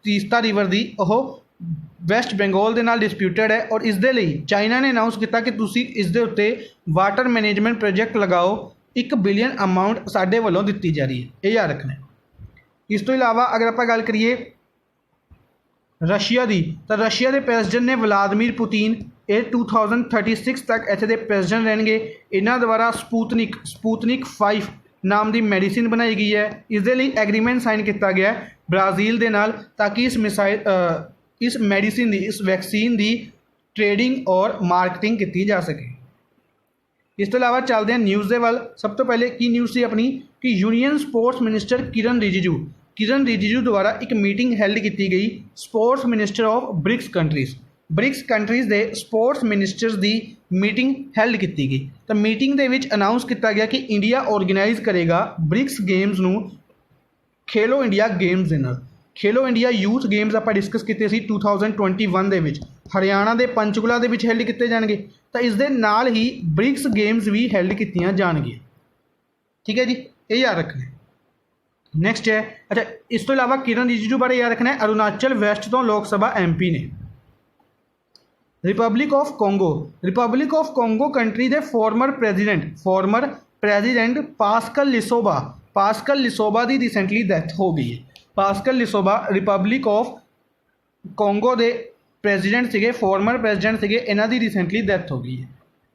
तीस्ता रिवर की वो वैस्ट बंगाल के नाल डिस्प्यूटेड है और इस दे लई चाइना ने अनाउंस किया कि तुसी इस दे उत्ते वाटर मैनेजमेंट प्रोजेक्ट लगाओ, 1 बिलियन अमाउंट साडे वल्लों दित्ती जा रही है, ये याद रखना है। इस तो इलावा अगर आप गल करिए रशिया की, तो रशिया के प्रेसिडेंट ने व्लादिमीर पुतिन ये 2036 तक इत्थे दे प्रेसिडेंट रहेंगे। इन्हां द्वारा स्पूतनिक 5 नाम की मैडिसिन बनाई गई है। इस दे लई एग्रीमेंट साइन किया गया है ब्राज़ील दे नाल ताकि इस मैडिसिन की, इस वैक्सीन की ट्रेडिंग और मार्केटिंग की जा सके। इस तो इलावा चलते हैं न्यूज़ के वाल। सब तो पहले की न्यूज़ सी अपनी कि यूनियन स्पोर्ट्स मिनिस्टर किरण रिजिजू द्वारा एक मीटिंग हैल्ड की गई sports minister of BRICS countries के स्पोर्ट्स मिनिस्टर्स की मीटिंग हैल्ड की गई। तो मीटिंग के विच अनाउंस किया गया कि इंडिया ऑर्गेनाइज करेगा ब्रिक्स गेम्स नूं खेलो इंडिया गेम्स दे नाल। खेलो इंडिया यूथ गेम्स आप डिस्कस किए सी 2021 दे विच हरियाणा के पंचकुला दे विच हैल्ड किए जाएंगे। तो इस दे नाल ही ब्रिक्स गेम्स भी हैल्ड कीतियां जाणगियां। ठीक है जी, ये याद रखना है। नैक्सट है अच्छा, इस तो इलावा किरण रिजिजू बारे याद रखना है अरुणाचल वेस्ट तो लोक सभा MP ने। रिपब्लिक ऑफ कॉन्गो कंट्री के फॉर्मर प्रेजिडेंट पास्कल लिसोबा की रिसेंटली डेथ हो गई है। पास्कल लिसोबा रिपब्लिक ऑफ कॉन्गो के प्रेजिडेंट से फॉर्मर प्रेजिडेंट से इन्हों की रिसेंटली डेथ हो गई है।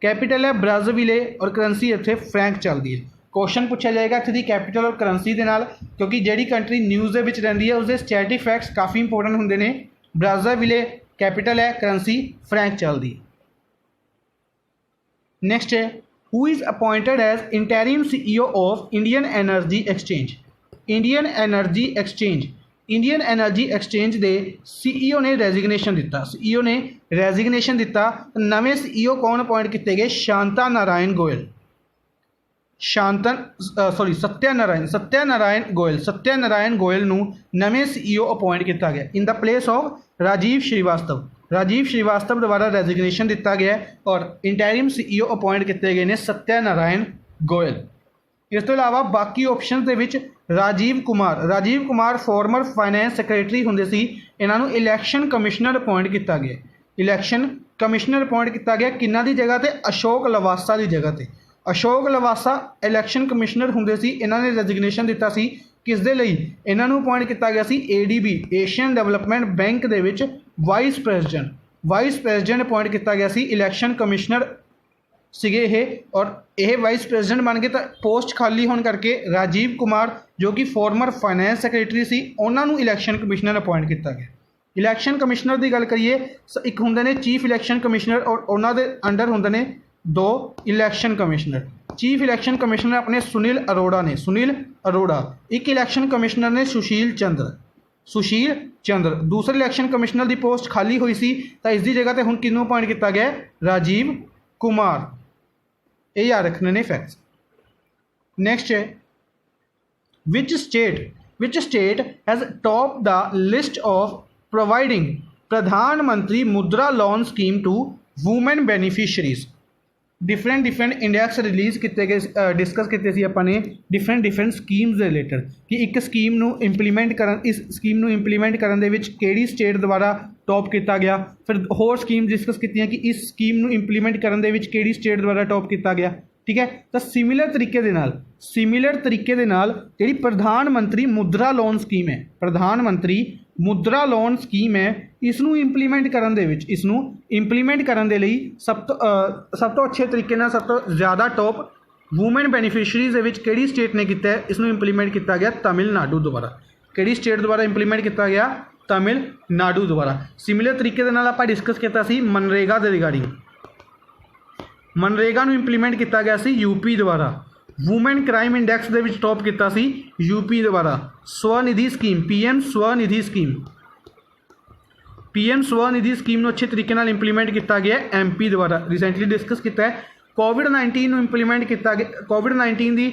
कैपिटल है ब्राज़ील और करंसी इतने फ्रैंक चलती है। क्वेश्चन पूछा जाएगा इत्थे दी कैपिटल और करंसी के नाल, क्योंकि जिहड़ी कंट्री न्यूज़ के विच रहिंदी है उसके स्टैटिक फैक्ट्स काफ़ी इंपोर्टेंट होंदे ने। ब्राज़ील कैपिटल है, करंसी फ्रैंक चलती है। नैक्सट है who is appointed as interim CEO of Indian energy exchange के CEO ने रेजिग्नेशन दिता। नवे CEO कौन अपॉइंट किए गए? सत्यानारायण गोयल नूं नवे CEO अपॉइंट किया गया in the place of Rajiv Srivastava द्वारा रेजिग्नेशन दिता गया और इंटरिम CEO अपॉइंट किए गए ने सत्यानारायण गोयल। इस तो इलावा बाकी ऑप्शन के विच Rajiv Kumar former finance secretary होंदे सी, इन्हों इलैक्शन कमिश्नर अपॉइंट किया गया। किन्ना दी जगह ते? अशोक लवासा की जगह ते। अशोक लवासा इलैक्शन कमिश्नर होंदे सी, इन्होंने रेजिग्नेशन दिता सी किस दे लई? इन्हों अपॉइंट किया गया सी ADB एशियन डेवलपमेंट बैंक दे विच वाइस प्रेजिडेंट अपॉइंट किया गया सी। इलैक्शन कमिश्नर सीगे ये और यह वाइस प्रेजिडेंट बन गए। तो पोस्ट खाली होने करके राजीव कुमार जो कि फॉर्मर फाइनैंस सैक्रटरी सी, उन्होंने इलैक्शन कमिश्नर अपॉइंट किया गया। इलैक्शन कमिश्नर की गल करिए एक होंदे ने चीफ इलैक्शन कमिश्नर और उन्होंने अंडर होंदे ने 2 election commissioner. Chief election commissioner अपने सुनील अरोड़ा। एक इलैक्शन कमिश्नर ने सुशील चंद्र। दूसरे इलैक्शन कमिश्नर की पोस्ट खाली हुई सी, तो इसकी जगह पर हुण किन्नू अपॉइंट किया गया? राजीव कुमार। ये याद रखने ने फैक्ट्स। नैक्सट है which state has topped the list of providing Pradhan Mantri Mudra loan scheme to women beneficiaries. Different index release किए गए, डिस्कस किए सी अपने डिफरेंट स्कीम्स के रिलेटेड कि एक स्कीम नू इंप्लीमेंट करन, इस स्कीम नू इंप्लीमेंट करन दे विच केड़ी स्टेट द्वारा टॉप किया गया। फिर होर स्कीम डिस्कस की कि इस स्कीम नू इंप्लीमेंट करन दे विच केड़ी स्टेट द्वारा टॉप किया गया। ठीक है, तो सिमिलर तरीके दे नाल जिहड़ी प्रधानमंत्री मुद्रा लोन स्कीम है इसनू इंप्लीमेंट करन दे लई सब तो अच्छे तरीके नाल सब तो ज़्यादा टॉप वूमेन बेनीफिशरीज दे विच किहड़ी स्टेट ने किया है? इसनू इंप्लीमेंट किया गया तमिलनाडु द्वारा। किहड़ी स्टेट द्वारा इंप्लीमेंट किया गया? तमिलनाडु द्वारा। सिमिलर तरीके दे नाल आपां डिस्कस किया सी मनरेगा दे रिगार्डिंग। मनरेगा नू इंप्लीमेंट किया गया सी यूपी द्वारा। वूमेन क्राइम इंडेक्स दे विच टॉप किया सी यूपी द्वारा। Svanidhi scheme PM Svanidhi scheme अच्छे तरीके नाल इंप्लीमेंट किया गया MP द्वारा। रिसेंटली डिस्कस किया है कोविड-19 इंप्लीमेंट किया गया। कोविड-19 की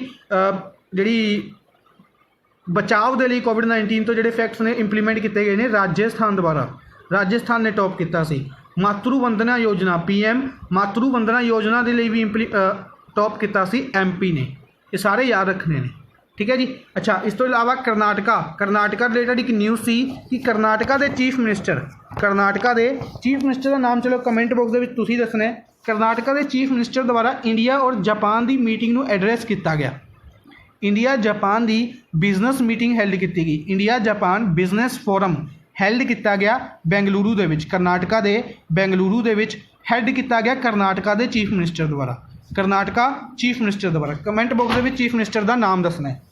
जी बचाव के लिए कोविड-19 तो जोड़े फैक्ट्स ने इंप्लीमेंट किए गए हैं राजस्थान द्वारा। राजस्थान ने टॉप किया सी। ਮਾਤਰੂ ਵੰਦਨਾ ਯੋਜਨਾ PM ਮਾਤਰੂ ਵੰਦਨਾ ਯੋਜਨਾ ਦੇ ਲਈ ਵੀ ਟੌਪ ਕੀਤਾ ਸੀ MP ਨੇ। ਇਹ ਸਾਰੇ ਯਾਦ ਰੱਖਣੇ ਨੇ, ਠੀਕ ਹੈ ਜੀ। ਅੱਛਾ, ਇਸ ਤੋਂ ਇਲਾਵਾ ਕਰਨਾਟਕਾ ਰਿਲੇਟਡ ਇੱਕ ਨਿਊਜ਼ ਸੀ ਕਿ ਕਰਨਾਟਕਾ ਦੇ ਚੀਫ ਮਿਨਿਸਟਰ ਦਾ ਨਾਮ ਚਲੋ ਕਮੈਂਟ ਬਾਕਸ ਦੇ ਵਿੱਚ ਤੁਸੀਂ ਦੱਸਣਾ ਹੈ। ਕਰਨਾਟਕਾ ਦੇ ਚੀਫ ਮਿਨਿਸਟਰ ਦੁਆਰਾ ਇੰਡੀਆ ਔਰ ਜਾਪਾਨ ਦੀ ਮੀਟਿੰਗ ਨੂੰ ਐਡਰੈਸ ਕੀਤਾ ਗਿਆ। ਇੰਡੀਆ ਜਾਪਾਨ ਦੀ ਬਿਜ਼ਨਸ ਮੀਟਿੰਗ ਹੈਲਡ ਕੀਤੀ ਗਈ। India Japan business forum held ਕੀਤਾ ਗਿਆ ਬੈਂਗਲੁਰੂ ਦੇ ਵਿੱਚ, ਕਰਨਾਟਕਾ ਦੇ ਬੈਂਗਲੁਰੂ ਦੇ ਵਿੱਚ ਹੈਲਡ ਕੀਤਾ ਗਿਆ ਕਰਨਾਟਕਾ ਦੇ ਚੀਫ ਮਿਨਿਸਟਰ ਦੁਆਰਾ। ਕਰਨਾਟਕਾ ਚੀਫ ਮਿਨਿਸਟਰ ਦੁਆਰਾ ਕਮੈਂਟ ਬਾਕਸ ਦੇ ਵਿੱਚ ਚੀਫ ਮਿਨਿਸਟਰ ਦਾ ਨਾਮ ਦੱਸਣਾ ਹੈ।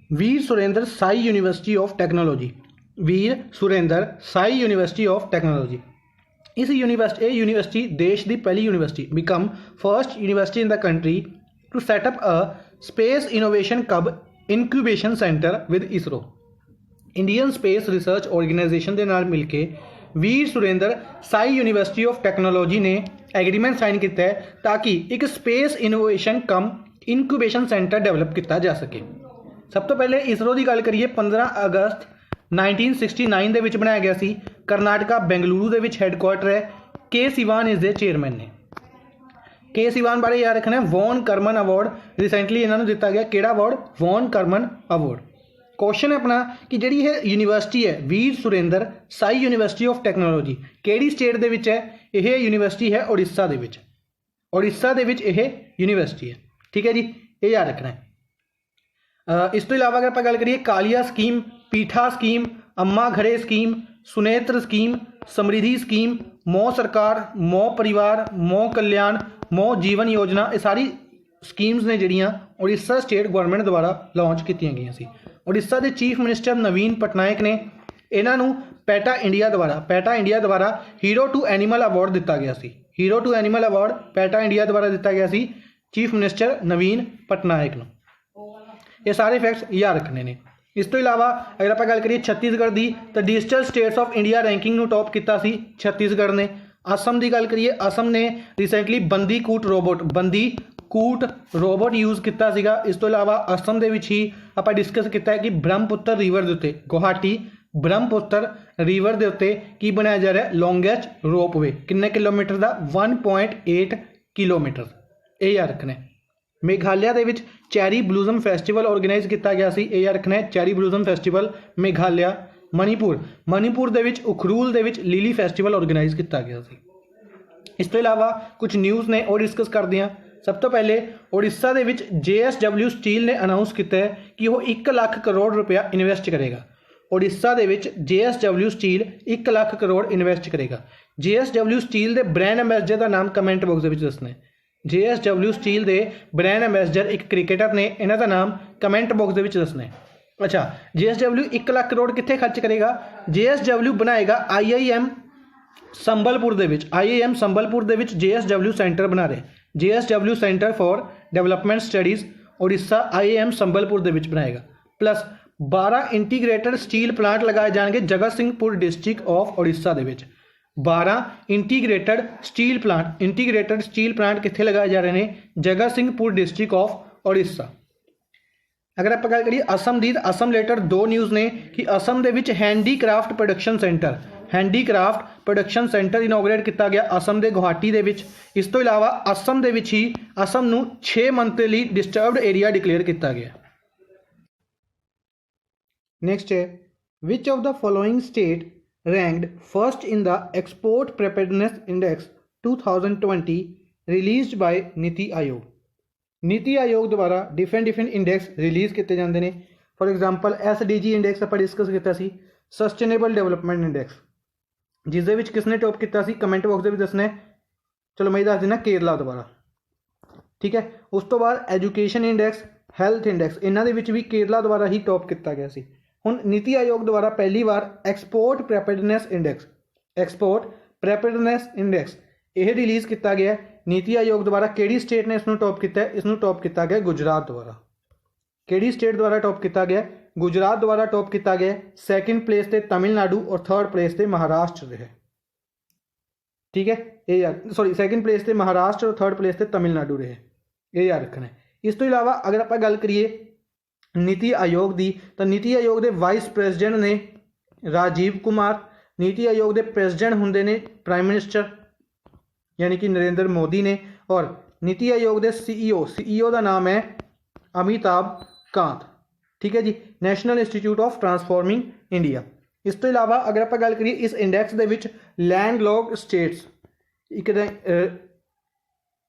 Veer Surendra Sai university of technology, Veer Surendra Sai university of technology. ਇਸ ਯੂਨੀਵਰਸਿਟੀ ਦੇਸ਼ ਦੀ ਪਹਿਲੀ university become first university in the country to set up a space innovation cum incubation centre with ISRO. Indian space research organisation ਦੇ ਨਾਲ ਮਿਲ ਕੇ Veer Surendra Sai university of technology ਨੇ agreement sign ਕੀਤਾ ਹੈ ਤਾਂ ਕਿ ਇੱਕ ਸਪੇਸ ਇਨੋਵੇਸ਼ਨ ਕਮ ਇਨਕੂਬੇਸ਼ਨ ਸੈਂਟਰ ਡਿਵੈਲਪ ਕੀਤਾ ਜਾ ਸਕੇ। ਸਭ ਤੋਂ ਪਹਿਲੇ ਇਸਰੋ ਦੀ ਗੱਲ ਕਰੀਏ 15 ਅਗਸਤ 1969 ਦੇ ਵਿੱਚ ਬਣਾਇਆ ਗਿਆ ਸੀ। ਕਰਨਾਟਕਾ ਬੈਂਗਲੁਰੂ ਦੇ ਵਿੱਚ ਹੈੱਡਕੁਆਟਰ ਹੈ। ਕੇ ਸਿਵਾਨ ਇਸ ਦੇ ਚੇਅਰਮੈਨ ਨੇ। ਕੇ ਸਿਵਾਨ ਬਾਰੇ ਯਾਦ ਰੱਖਣਾ, ਵੌਨ ਕਰਮਨ ਅਵਾਰਡ ਰਿਸੈਂਟਲੀ ਇਹਨਾਂ ਨੂੰ ਦਿੱਤਾ ਗਿਆ। ਕਿਹੜਾ ਅਵਾਰਡ? ਵੌਨ ਕਰਮਨ ਅਵਾਰਡ। ਕੁਐਸਚਨ ਹੈ ਆਪਣਾ ਕਿ ਜਿਹੜੀ ਇਹ ਯੂਨੀਵਰਸਿਟੀ ਹੈ Veer Surendra Sai university of technology ਕਿਹੜੀ ਸਟੇਟ ਦੇ ਵਿੱਚ ਹੈ? ਇਹ ਯੂਨੀਵਰਸਿਟੀ ਹੈ ਉੜੀਸਾ ਦੇ ਵਿੱਚ। ਉੜੀਸਾ ਦੇ ਵਿੱਚ ਇਹ ਯੂਨੀਵਰਸਿਟੀ ਹੈ, ਠੀਕ ਹੈ ਜੀ, ਇਹ ਯਾਦ ਰੱਖਣਾ ਹੈ। ਇਸ ਤੋਂ ਇਲਾਵਾ ਅਗਰ ਆਪਾਂ ਗੱਲ ਕਰੀਏ ਕਾਲੀਆ ਸਕੀਮ, ਪੀਠਾ ਸਕੀਮ, ਅੰਮਾ ਘਰੇ ਸਕੀਮ, ਸੁਨੇਤਰ ਸਕੀਮ, ਸਮਰਿਧੀ ਸਕੀਮ, ਮੋ ਸਰਕਾਰ, ਮੋ ਪਰਿਵਾਰ, ਮੋ ਕਲਿਆਣ, ਮੋ ਜੀਵਨ ਯੋਜਨਾ, ਇਹ ਸਾਰੀ ਸਕੀਮਸ ਨੇ ਜਿਹੜੀਆਂ ਉੜੀਸਾ ਸਟੇਟ ਗਵਰਨਮੈਂਟ ਦੁਆਰਾ ਲਾਂਚ ਕੀਤੀਆਂ ਗਈਆਂ ਸੀ। ਉੜੀਸਾ ਦੇ ਚੀਫ ਮਿਨਿਸਟਰ ਨਵੀਨ ਪਟਨਾਇਕ ਨੇ ਇਹਨਾਂ ਨੂੰ ਪੈਟਾ ਇੰਡੀਆ ਦੁਆਰਾ ਹੀਰੋ ਟੂ ਐਨੀਮਲ ਅਵਾਰਡ ਦਿੱਤਾ ਗਿਆ ਸੀ। Hero to animal award PETA India ਦੁਆਰਾ ਦਿੱਤਾ ਗਿਆ ਸੀ ਚੀਫ ਮਿਨਿਸਟਰ ਨਵੀਨ ਪਟਨਾਇਕ ਨੂੰ। ਇਹ ਸਾਰੇ ਫੈਕਟਸ ਯਾਦ ਰੱਖਣੇ ਨੇ। ਇਸ ਤੋਂ ਇਲਾਵਾ ਅਗਰ ਆਪਾਂ ਗੱਲ ਕਰੀਏ ਛੱਤੀਸਗੜ੍ਹ ਦੀ ਤਾਂ digital states of India ranking ਨੂੰ ਟੌਪ ਕੀਤਾ ਸੀ ਛੱਤੀਸਗੜ੍ਹ ਨੇ। ਅਸਮ ਦੀ ਗੱਲ ਕਰੀਏ, ਅਸਮ ਨੇ ਰੀਸੈਂਟਲੀ ਬੰਦੀਕੂਟ ਰੋਬੋਟ ਯੂਜ਼ ਕੀਤਾ ਸੀਗਾ। ਇਸ ਤੋਂ ਇਲਾਵਾ ਅਸਮ ਦੇ ਵਿੱਚ ਹੀ ਆਪਾਂ ਡਿਸਕਸ ਕੀਤਾ ਹੈ ਕਿ ਬ੍ਰਹਮਪੁੱਤਰ ਰਿਵਰ ਦੇ ਉੱਤੇ, ਗੁਹਾਟੀ ਬ੍ਰਹਮਪੁੱਤਰ ਰਿਵਰ ਦੇ ਉੱਤੇ ਕੀ ਬਣਾਇਆ ਜਾ ਰਿਹਾ? Longest ropeway. ਕਿੰਨੇ ਕਿਲੋਮੀਟਰ ਦਾ? 1.8 ਕਿਲੋਮੀਟਰ। ਇਹ ਯਾਦ ਰੱਖਣਾ ਹੈ। ਮੇਘਾਲਿਆ ਦੇ ਵਿੱਚ ਚੈਰੀ ਬਲੂਜ਼ਮ ਫੈਸਟੀਵਲ ਆਰਗੇਨਾਈਜ਼ ਕੀਤਾ ਗਿਆ ਸੀ। ਇਹ ਯਾਦ ਰੱਖਣਾ ਹੈ, ਚੈਰੀ ਬਲੂਜ਼ਮ ਫੈਸਟੀਵਲ ਮੇਘਾਲਿਆ। ਮਣੀਪੁਰ ਦੇ ਵਿੱਚ ਉਖਰੂਲ ਦੇ ਵਿੱਚ ਲਿਲੀ ਫੈਸਟੀਵਲ ਆਰਗੇਨਾਈਜ਼ ਕੀਤਾ ਗਿਆ ਸੀ। ਇਸ ਤੋਂ ਇਲਾਵਾ ਕੁਝ ਨਿਊਜ਼ ਨੇ ਉਹ ਡਿਸਕਸ ਕਰਦੇ ਹਾਂ। ਸਭ ਤੋਂ ਪਹਿਲੇ ਉੜੀਸਾ ਦੇ ਵਿੱਚ JSW ਸਟੀਲ ਨੇ ਅਨਾਊਂਸ ਕੀਤਾ ਹੈ ਕਿ ਉਹ 1 ਲੱਖ ਕਰੋੜ ਰੁਪਇਆ ਇਨਵੈਸਟ ਕਰੇਗਾ। ਉੜੀਸਾ ਦੇ ਵਿੱਚ JSW steel 1 lakh crore invest ਕਰੇਗਾ। JSW ਸਟੀਲ ਦੇ ਬ੍ਰਾਂਡ ਐਂਬੈਸਡਰ ਦਾ ਨਾਮ ਕਮੈਂਟ ਬਾਕਸ ਦੇ ਵਿੱਚ ਦੱਸਣਾ ਹੈ। JSW ਸਟੀਲ ਦੇ ਬ੍ਰਾਂਡ ਐਂਬੈਸਡਰ ਇੱਕ ਕ੍ਰਿਕਟਰ ਨੇ, ਇਹਨਾਂ ਦਾ ਨਾਮ ਕਮੈਂਟ ਬਾਕਸ ਦੇ ਵਿੱਚ ਦੱਸਣਾ ਹੈ। ਅੱਛਾ, JSW 1 ਲੱਖ ਕਰੋੜ ਕਿੱਥੇ ਖਰਚ ਕਰੇਗਾ? JSW ਬਣਾਏਗਾ IIM ਸੰਬਲਪੁਰ ਦੇ ਵਿੱਚ। IIM ਸੰਬਲਪੁਰ ਦੇ ਵਿੱਚ JSW ਸੈਂਟਰ ਬਣਾ ਰਹੇ। JSW centre for development studies Odisha IIM Sambalpur ਦੇ ਵਿੱਚ ਬਣਾਏਗਾ। ਪਲੱਸ 12 ਇੰਟੀਗ੍ਰੇਟਡ ਸਟੀਲ ਪਲਾਂਟ ਲਗਾਏ ਜਾਣਗੇ ਜਗਤਸਿੰਘਪੁਰ ਡਿਸਟ੍ਰਿਕਟ ਆਫ ਉੜੀਸਾ ਦੇ ਵਿੱਚ। 12 ਇੰਟੀਗ੍ਰੇਟਡ ਸਟੀਲ ਪਲਾਂਟ ਕਿੱਥੇ ਲਗਾਏ ਜਾ ਰਹੇ ਨੇ? Jagatsinghpur district of Odisha. ਅਗਰ ਆਪਾਂ ਗੱਲ ਕਰੀਏ ਅਸਮ ਦੀ, ਤਾਂ ਅਸਮ ਰਿਲੇਟਡ 2 ਨਿਊਜ਼ ਨੇ ਕਿ ਅਸਮ ਦੇ ਵਿੱਚ ਹੈਂਡੀਕ੍ਰਾਫਟ ਪ੍ਰੋਡਕਸ਼ਨ ਸੈਂਟਰ ਇਨੋਗਰੇਟ ਕੀਤਾ ਗਿਆ ਅਸਮ ਦੇ ਗੁਹਾਟੀ ਦੇ ਵਿੱਚ। ਇਸ ਤੋਂ ਇਲਾਵਾ ਅਸਮ ਦੇ ਵਿੱਚ ਹੀ ਅਸਮ ਨੂੰ 6 ਮੰਥ ਦੇ ਲਈ ਡਿਸਟਰਬਡ ਏਰੀਆ ਡਿਕਲੇਅਰ ਕੀਤਾ ਗਿਆ। ਨੈਕਸਟ ਹੈ, which of the following state ranked first in the Export Preparedness Index 2020 released by ਨੀਤੀ ਆਯੋਗ। ਨੀਤੀ ਆਯੋਗ ਦੁਆਰਾ ਡਿਫਰੈਂਟ ਇੰਡੈਕਸ ਰਿਲੀਜ਼ ਕੀਤੇ ਜਾਂਦੇ ਨੇ। ਫॉर एग्जांपल SDG ਇੰਡੈਕਸ ਆਪਾਂ ਡਿਸਕਸ ਕੀਤਾ ਸੀ, ਸਸਟੇਨੇਬਲ ਡਿਵੈਲਪਮੈਂਟ ਇੰਡੈਕਸ, ਜਿਸ ਦੇ ਵਿੱਚ ਕਿਸਨੇ ਟੌਪ ਕੀਤਾ ਸੀ? ਕਮੈਂਟ ਬਾਕਸ ਦੇ ਵਿੱਚ ਦੱਸਣਾ ਹੈ। ਚਲੋ ਮੈਂ ਦੱਸ ਦਿੰਦਾ, ਕੇਰਲਾ ਦੁਆਰਾ, ਠੀਕ ਹੈ। ਉਸ ਤੋਂ ਬਾਅਦ ਐਜੂਕੇਸ਼ਨ ਇੰਡੈਕਸ, ਹੈਲਥ ਇੰਡੈਕਸ, ਇਹਨਾਂ ਦੇ ਵਿੱਚ ਵੀ ਕੇਰਲਾ ਦੁਆਰਾ ਹੀ ਟੌਪ ਕੀਤਾ ਗਿਆ ਸੀ। ਹੁਣ ਨੀਤੀ ਆਯੋਗ ਦੁਆਰਾ ਪਹਿਲੀ ਵਾਰ ਐਕਸਪੋਰਟ ਪ੍ਰੈਪੇਅਰਡਨੈਸ ਇੰਡੈਕਸ ਇਹ ਰਿਲੀਜ਼ ਕੀਤਾ ਗਿਆ ਨੀਤੀ ਆਯੋਗ ਦੁਆਰਾ। ਕਿਹੜੀ ਸਟੇਟ ਨੇ ਇਸ ਨੂੰ ਟੌਪ ਕੀਤਾ ਹੈ? ਇਸ ਨੂੰ ਟੌਪ ਕੀਤਾ ਗਿਆ ਗੁਜਰਾਤ ਦੁਆਰਾ। ਕਿਹੜੀ ਸਟੇਟ ਦੁਆਰਾ ਟੌਪ ਕੀਤਾ ਗਿਆ? ਗੁਜਰਾਤ ਦੁਆਰਾ ਟੌਪ ਕੀਤਾ ਗਿਆ। 2nd ਪਲੇਸ ਤੇ ਤਮਿਲਨਾਡੂ ਔਰ 3rd ਪਲੇਸ ਤੇ ਮਹਾਰਾਸ਼ਟਰ ਰਹੇ, ਠੀਕ ਹੈ। ਇਹ ਯਾਦ, 2nd ਪਲੇਸ ਤੇ ਮਹਾਰਾਸ਼ਟਰ ਔਰ 3rd ਪਲੇਸ ਤੇ ਤਮਿਲਨਾਡੂ ਰਹੇ, ਇਹ ਯਾਦ ਰੱਖਣਾ ਹੈ। ਇਸ ਤੋਂ ਇਲਾਵਾ ਅਗਰ ਆਪਾਂ ਗੱਲ ਕਰੀਏ नीति आयोग दी, तो नीति आयोग के वाइस प्रेजिडेंट ने राजीव कुमार, नीति आयोग के प्रेजिडेंट होंगे ने प्राइम मिनिस्टर यानी कि नरेंद्र मोदी ने, और नीति आयोग के सीईओ का नाम है अमिताभ कांत। ठीक है जी, national institute of transforming India. इस तो इलावा अगर आप गल करिए इस इंडैक्स दे विच लैंडलॉक्ड स्टेट्स एक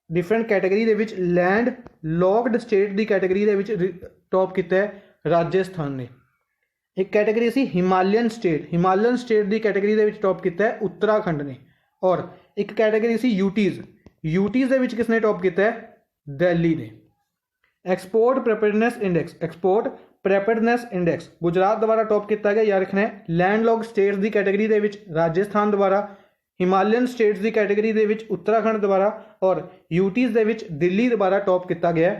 डिफरेंट कैटेगरी दे विच लैंड लॉक्ड स्टेट की कैटेगरी दे विच टॉप किया है राजस्थान ने। एक कैटेगरी सी हिमालयन स्टेट की कैटेगरी दे विच टॉप किया है उत्तराखंड ने, और एक कैटेगरी सी यूटीज़ दे विच किसने टॉप किया है दिल्ली ने। एक्सपोर्ट प्रेपेडनेस इंडेक्स गुजरात द्वारा टॉप किया गया, याद रखना है। लैंडलॉक्ड स्टेट्स की कैटेगरी दे विच राजस्थान द्वारा, हिमालयन स्टेट्स की कैटेगरी दे विच उत्तराखंड द्वारा, और यूटीज़ दे विच दिल्ली द्वारा टॉप किया गया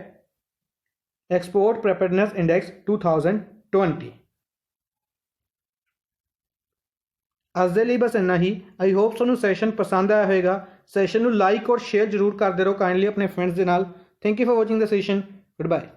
एक्सपोर्ट प्रेपेडनेस इंडेक्स 2020। अज दे लई बस इन्ना ही। आई होप तुहानूं सैशन पसंद आया होगा। सैशन नूं लाइक और शेयर जरूर करते रहो काइंडली अपने फ्रेंड्स के नाल। Thank you for watching the session. Good bye.